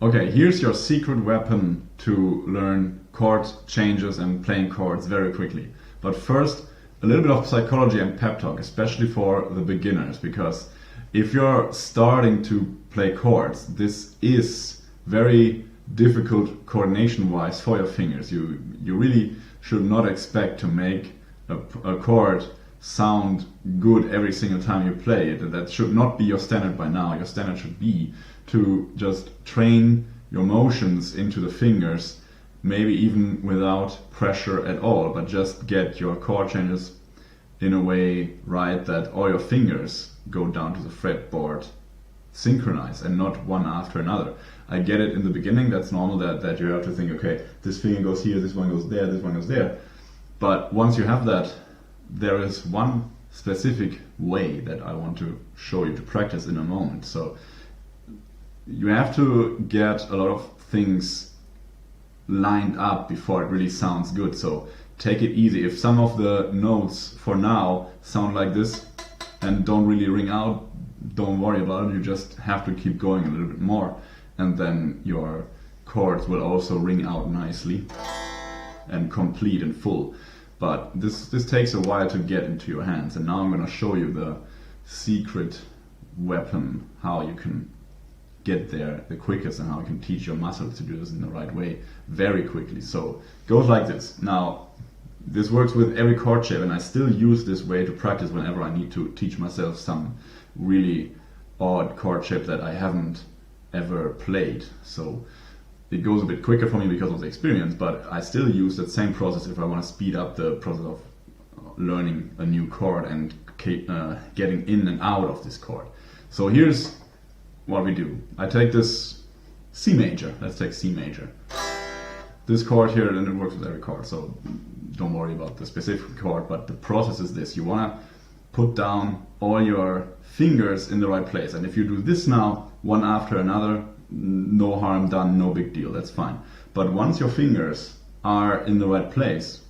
Okay, here's your secret weapon to learn chord changes and playing chords very quickly. But first, a little bit of psychology and pep talk, especially for the beginners, because if you're starting to play chords, this is very difficult coordination-wise for your fingers. You really should not expect to make a chord sound good every single time you play it. That should not be your standard by now. Your standard should be to just train your motions into the fingers, maybe even without pressure at all, but just get your chord changes in a way right that all your fingers go down to the fretboard synchronized and not one after another. I get it in the beginning, that's normal that you have to think, okay, this finger goes here, this one goes there, this one goes there. But once you have that, there is one specific way that I want to show you to practice in a moment. So you have to get a lot of things lined up before it really sounds good. So take it easy. If some of the notes for now sound like this and don't really ring out, don't worry about it. You just have to keep going a little bit more, and then your chords will also ring out nicely and complete and full. But this takes a while to get into your hands, and now I'm going to show you the secret weapon, how you can get there the quickest and how you can teach your muscles to do this in the right way very quickly. So it goes like this. Now this works with every chord shape, and I still use this way to practice whenever I need to teach myself some really odd chord shape that I haven't ever played. So it goes a bit quicker for me because of the experience, but I still use that same process if I want to speed up the process of learning a new chord and getting in and out of this chord. So here's what we do. I take this C major. Let's take C major. This chord here, and it works with every chord, so don't worry about the specific chord, but the process is this. You want to put down all your fingers in the right place, and if you do this now, one after another, no harm done, no big deal, that's fine. But once your fingers are in the right place,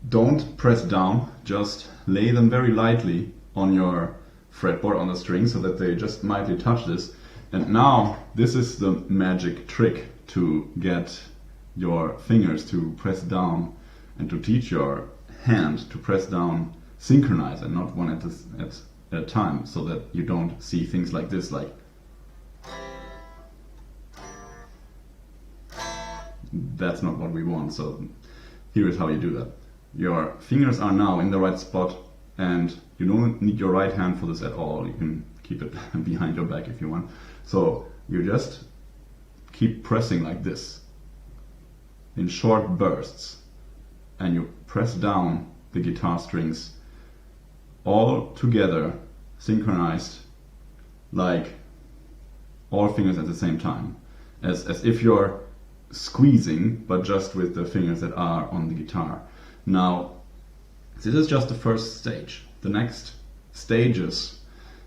don't press down, just lay them very lightly on your fretboard, on the string, so that they just mildly touch this. And now this is the magic trick to get your fingers to press down and to teach your hand to press down synchronized and not one at a time, so that you don't see things like this, like that's not what we want. So here is how you do that. Your fingers are now in the right spot, and you don't need your right hand for this at all. You can keep it behind your back if you want. So you just keep pressing like this in short bursts, and you press down the guitar strings all together, synchronized, like all fingers at the same time, as if you're squeezing, but just with the fingers that are on the guitar. Now this is just the first stage. The next stages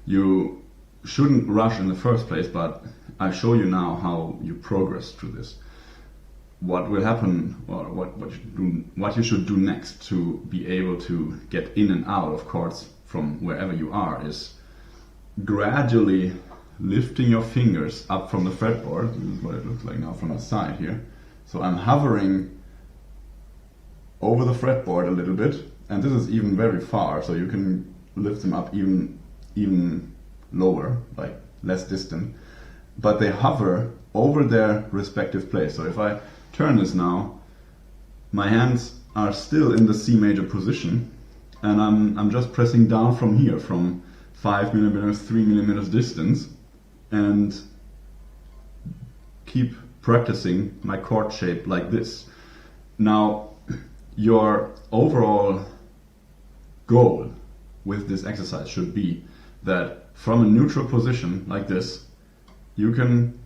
you shouldn't rush in the first place, but I show you now how you progress through this. What will happen, or what you should do next to be able to get in and out of chords from wherever you are, is gradually lifting your fingers up from the fretboard. This is what it looks like now from the side here. So I'm hovering over the fretboard a little bit, and this is even very far, so you can lift them up even lower, like less distant, but they hover over their respective place. So if I turn this now, my hands are still in the C major position, and I'm just pressing down from here, from 5 millimeters, 3 millimeters distance, and keep practicing my chord shape like this. Now your overall goal with this exercise should be that from a neutral position like this, you can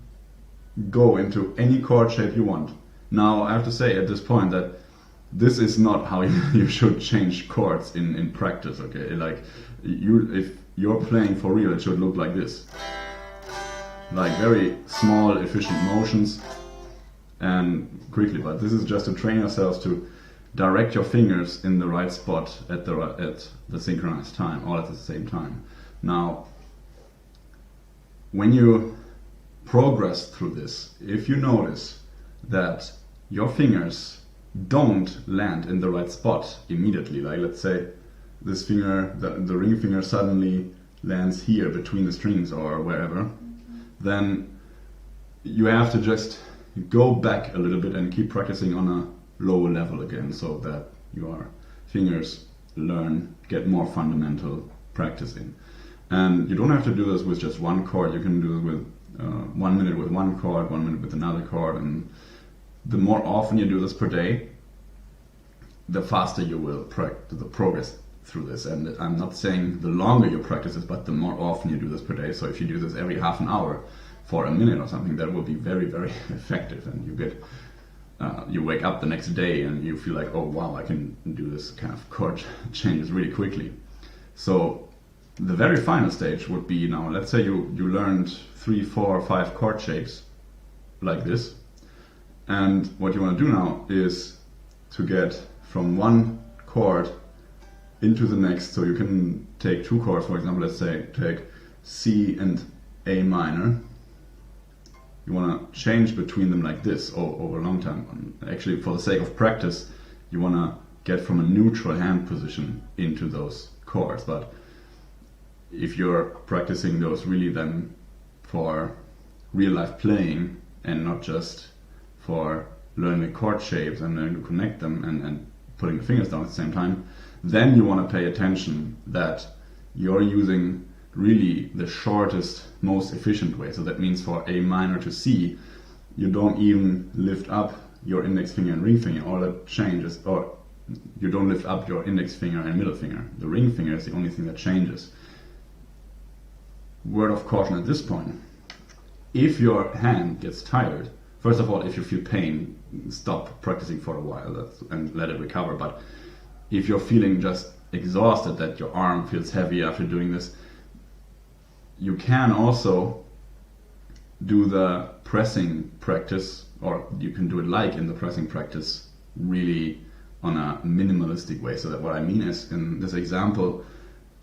go into any chord shape you want. Now I have to say at this point that this is not how you should change chords in practice, okay? Like if you're playing for real, it should look like this. Like very small, efficient motions and quickly, but this is just to train yourselves to direct your fingers in the right spot at the synchronized time, all at the same time. Now, when you progress through this, if you notice that your fingers don't land in the right spot immediately, like let's say this finger, the ring finger suddenly lands here between the strings or wherever, then you have to just go back a little bit and keep practicing on a lower level again, so that your fingers get more fundamental practice in. And you don't have to do this with just one chord. You can do it with 1 minute with one chord, 1 minute with another chord, and the more often you do this per day, the faster you will progress through this. And I'm not saying the longer you practice this, but the more often you do this per day. So if you do this every half an hour for a minute or something, that will be very, very effective, and you wake up the next day and you feel like, oh wow, I can do this kind of chord changes really quickly. So the very final stage would be, now let's say you learned 3, 4, 5 chord shapes like this, and what you want to do now is to get from one chord into the next. So you can take 2 chords, for example, let's say take C and A minor. You want to change between them like this over a long time. Actually, for the sake of practice, you want to get from a neutral hand position into those chords. But if you're practicing those really then for real life playing and not just for learning the chord shapes and learning to connect them and putting the fingers down at the same time, then you want to pay attention that you're using really the shortest, most efficient way. So that means for A minor to C, you don't even lift up your index finger and ring finger. All that changes, or you don't lift up your index finger and middle finger. The ring finger is the only thing that changes. Word of caution at this point: if your hand gets tired, first of all, if you feel pain, stop practicing for a while and let it recover. But if you're feeling just exhausted, that your arm feels heavy after doing this, you can also do the pressing practice, or you can do it like in the pressing practice, really on a minimalistic way. So that what I mean is, in this example,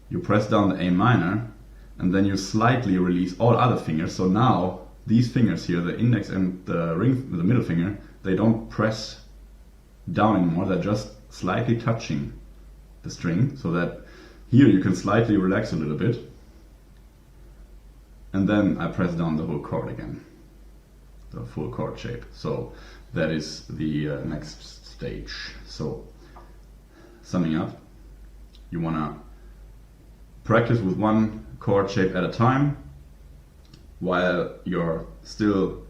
you press down the A minor and then you slightly release all other fingers. So now these fingers here, the index and the middle finger, they don't press down anymore, they're just slightly touching the string, so that here you can slightly relax a little bit. And then I press down the whole chord again, the full chord shape. So that is the next stage. So summing up, you want to practice with one chord shape at a time while you're still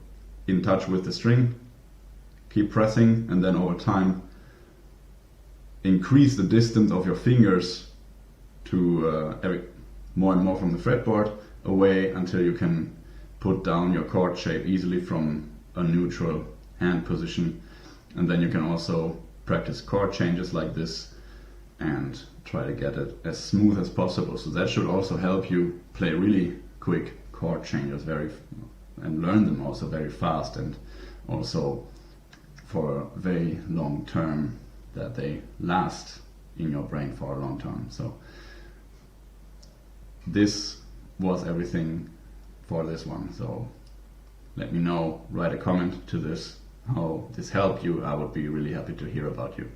in touch with the string. Keep pressing, and then over time increase the distance of your fingers to more and more from the fretboard away, until you can put down your chord shape easily from a neutral hand position. And then you can also practice chord changes like this and try to get it as smooth as possible. So that should also help you play really quick chord changes and learn them also very fast, and also for a very long term, that they last in your brain for a long time. So this was everything for this one. So let me know, write a comment to this, how this helped you. I would be really happy to hear about you.